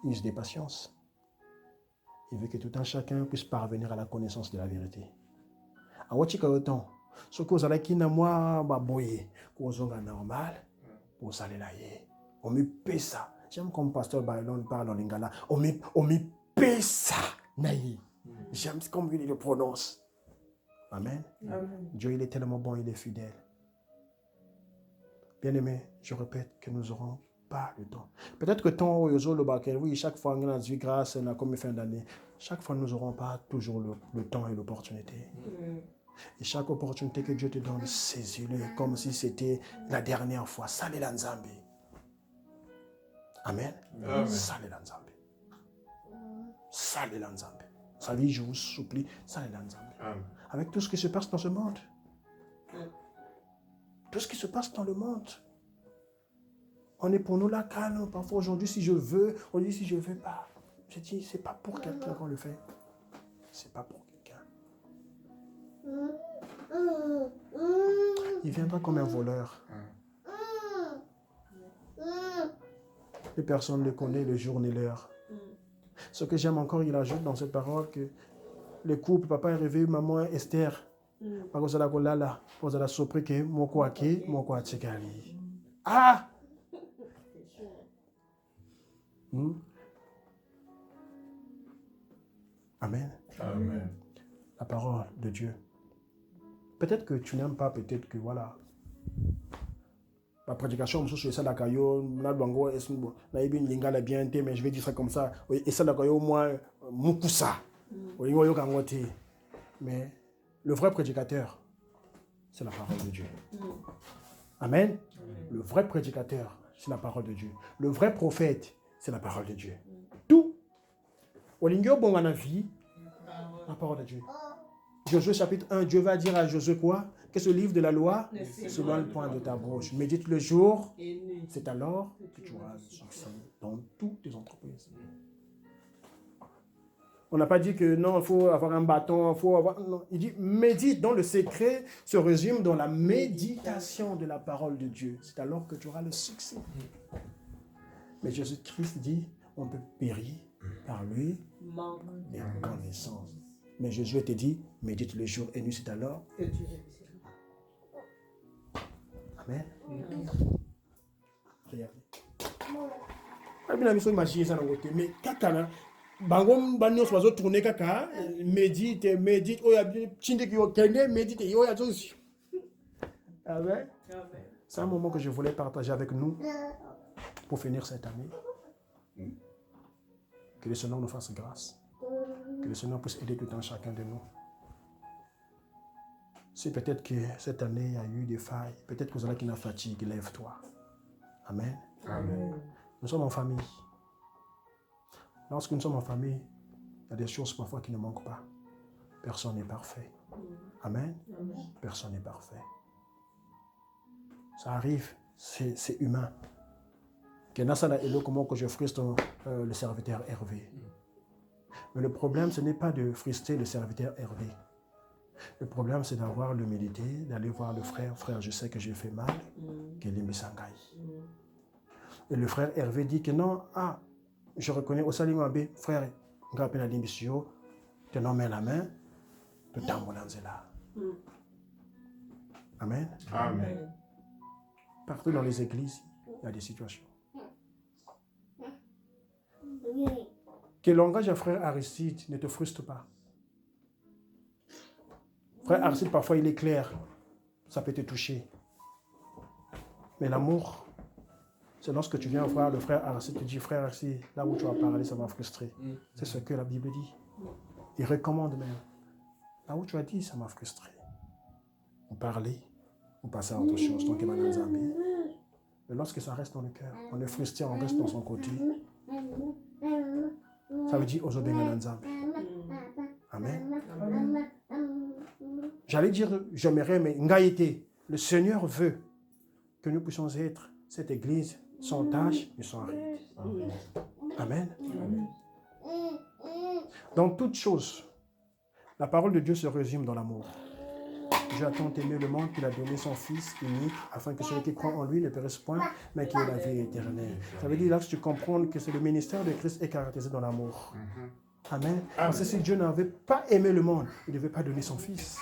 use des patience. Il veut que tout un chacun puisse parvenir à la connaissance de la vérité. A wachika autant. Ce que vous allez qui n'a moi baboye, qu'on normal, pour saler là on me paie ça. J'aime comme pasteur Bailon parle en lingala. On me paie ça. J'aime comme il le prononce. Amen. Amen. Dieu il est tellement bon, il est fidèle. Bien aimé, je répète que nous n'aurons pas le temps. Peut-être que temps oui, chaque fois on a dit grâce, on a comme fin d'année. Chaque fois nous n'aurons pas toujours le temps et l'opportunité. Et chaque opportunité que Dieu te donne, saisis-le comme si c'était la dernière fois. Salé la Nzambi. Amen. Salé la Nzambi. Salé la Nzambi. Salé, je vous supplie, salé la Nzambi. Avec tout ce qui se passe dans ce monde. Tout ce qui se passe dans le monde. On est pour nous là calme. Parfois aujourd'hui, si je veux, on dit si je ne veux pas. Je dis, c'est pas pour quelqu'un qu'on le fait. C'est pas pour quelqu'un. Il viendra comme un voleur. Les personnes le connaissent le jour et l'heure. Ce que j'aime encore, il ajoute dans cette parole que le couple, papa est réveillé, maman Esther. Ah! Amen. Amen. La parole de Dieu. Peut-être que tu n'aimes pas, peut-être que voilà. Ma prédication, je suis ça mais je vais dire ça comme ça. Et ça, moi, mais le vrai prédicateur, c'est la parole de Dieu. Amen. Le vrai prédicateur, c'est la parole de Dieu. Le vrai prophète, c'est la parole de Dieu. Tout. La parole de Dieu. Josué chapitre 1, Dieu va dire à Josué quoi? Que ce livre de la loi selon le point de ta bouche. Médite le jour, c'est alors que tu auras le succès dans toutes tes entreprises. On n'a pas dit que non, il faut avoir un bâton, il faut avoir... Non. Il dit, médite dans le secret, se résume dans la méditation de la parole de Dieu. C'est alors que tu auras le succès. Mais Jésus-Christ dit, on peut périr par lui des connaissances. Mais Jésus te dit, médite le jour et nuit, c'est alors. Amen. Regardez. Mais kaka bango banyo swazo tourner kaka médite oya chinde ki okende médite oya aussi. Amen. C'est un moment que je voulais partager avec nous pour finir cette année. Que le Seigneur nous fasse grâce. Que le Seigneur puisse aider tout un chacun de nous. Si peut-être que cette année il y a eu des failles, peut-être que vous avez qui n'a fatigue, lève-toi. Amen. Amen. Nous sommes en famille. Lorsque nous sommes en famille, il y a des choses parfois qui ne manquent pas. Personne n'est parfait. Amen. Personne n'est parfait. Ça arrive, c'est humain. Comment que je frustre le serviteur Hervé. Mais le problème, ce n'est pas de frustrer le serviteur Hervé. Le problème, c'est d'avoir l'humilité, d'aller voir le frère. Frère, je sais que j'ai fait mal, qu'il est misangai. Et le frère Hervé dit que non, je reconnais au salut Mabé, frère, tu n'en mets la main, tu t'en là. Amen. Amen. Partout dans les églises, il y a des situations. Que le langage à frère Aristide ne te frustre pas. Frère Aristide, parfois il est clair, ça peut te toucher. Mais l'amour, c'est lorsque tu viens voir le frère Aristide, tu dis, frère Aristide, là où tu vas parler, ça m'a frustré. C'est ce que la Bible dit. Il recommande même. Là où tu as dit, ça m'a frustré. On parlait, on passait à autre chose. Donc, mais lorsque ça reste dans le cœur, on est frustré, on reste dans son côté. Ça veut dire aujourd'hui, Amen. J'allais dire, j'aimerais, mais Ngaïté, le Seigneur veut que nous puissions être cette église sans tâche et sans ride. Amen. Dans toutes choses, la parole de Dieu se résume dans l'amour. Dieu a tant aimé le monde qu'il a donné son Fils unique, afin que celui qui croit en lui ne périsse point, mais qu'il ait la vie éternelle. Ça veut dire là que tu comprends que c'est le ministère de Christ est caractérisé dans l'amour. Amen. Parce que si Dieu n'avait pas aimé le monde, il ne devait pas donner son Fils.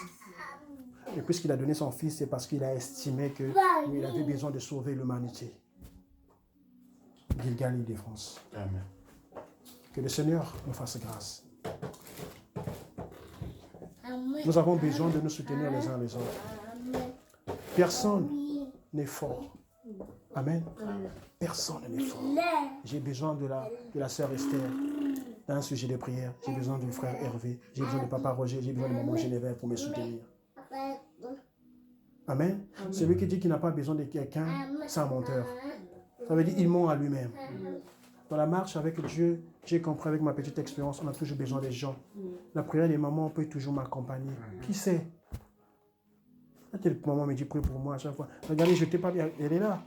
Et puisqu'il a donné son Fils, c'est parce qu'il a estimé qu'il avait besoin de sauver l'humanité. Gilgal, Île-de-France. Amen. Que le Seigneur nous fasse grâce. Nous avons besoin de nous soutenir les uns les autres. Personne n'est fort. Amen. Personne n'est fort. J'ai besoin de la sœur Esther dans un sujet de prière. J'ai besoin du frère Hervé. J'ai besoin de papa Roger. J'ai besoin de maman Geneviève pour me soutenir. Amen. Celui qui dit qu'il n'a pas besoin de quelqu'un, c'est un menteur. Ça veut dire qu'il ment à lui-même. Dans la marche avec Dieu, j'ai compris avec ma petite expérience, on a toujours besoin des gens. La prière des mamans peut toujours m'accompagner. Qui sait? Maman me dit, prie pour moi à chaque fois. Regardez, je n'étais pas bien. Elle est là.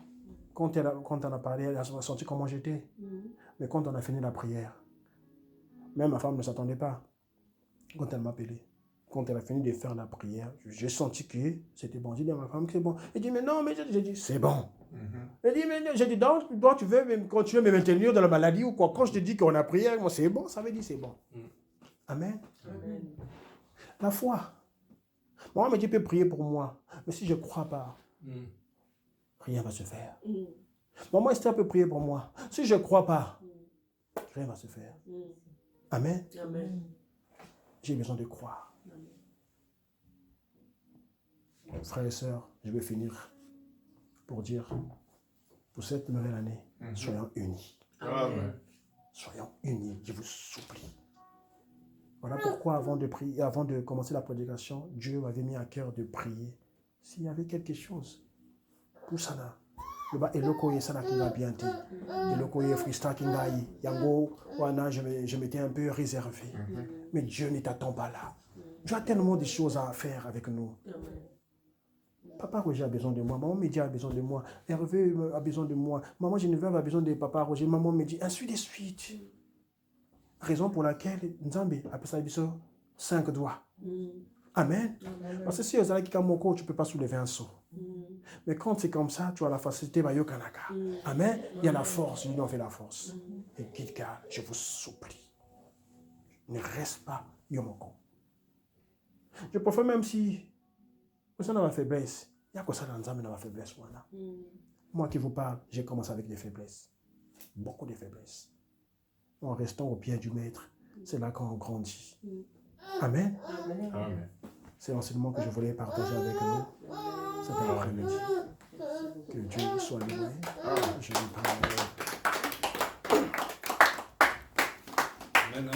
Quand on a parlé, elle a senti comment j'étais. Mais quand on a fini la prière, même ma femme ne s'attendait pas. Quand elle m'a appelé, quand elle a fini de faire la prière, j'ai senti que c'était bon. J'ai dit à ma femme que c'est bon. Elle dit, mais non, mais j'ai dit, c'est bon. Elle dit, mais j'ai dit, donc, toi, tu veux même continuer à me maintenir dans la maladie ou quoi? Quand je te dis qu'on a prié, moi, c'est bon, ça veut dire c'est bon. Amen. Amen. La foi. Moi, mais tu peux prier pour moi. Mais si je ne crois pas, rien ne va se faire. Maman Esther peut prier pour moi. Si je ne crois pas, rien ne va se faire. Amen. Amen. J'ai besoin de croire. Frères et sœurs, je vais finir pour dire, pour cette nouvelle année, soyons unis. Amen. Soyons unis, je vous supplie. Voilà pourquoi avant de prier, avant de commencer la prédication, Dieu m'avait mis à cœur de prier. S'il y avait quelque chose, tout ça là, le bas eloko ça là qui va bien été. Eloko freestyle qui va y. Yango, wana, je m'étais un peu réservé. Mais Dieu ne t'attend pas là. Dieu a tellement de choses à faire avec nous. Papa Roger a besoin de moi, maman Média a besoin de moi, Hervé a besoin de moi, maman Geneviève a besoin de papa Roger, maman Média, ainsi de suite. Raison pour laquelle Nzambe appelle ça 5 doigts. Amen. Parce que si vous avez mon corps, tu ne peux pas soulever un seau. Mais quand c'est comme ça, tu as la facilité, Amen. Il y a la force, l'union fait la force. Et Gilgal, je vous supplie, ne reste pas Yomoko. Je préfère même si vous avez ma faiblesse, il y a quoi ça dans Nzambe dans ma faiblesse. Moi qui vous parle, j'ai commencé avec des faiblesses. Beaucoup de faiblesses. En restant au pied du maître, c'est là qu'on grandit. Amen. Amen. C'est l'enseignement que je voulais partager avec nous cet après-midi. Que Dieu soit loué. Je vous parle. Amen.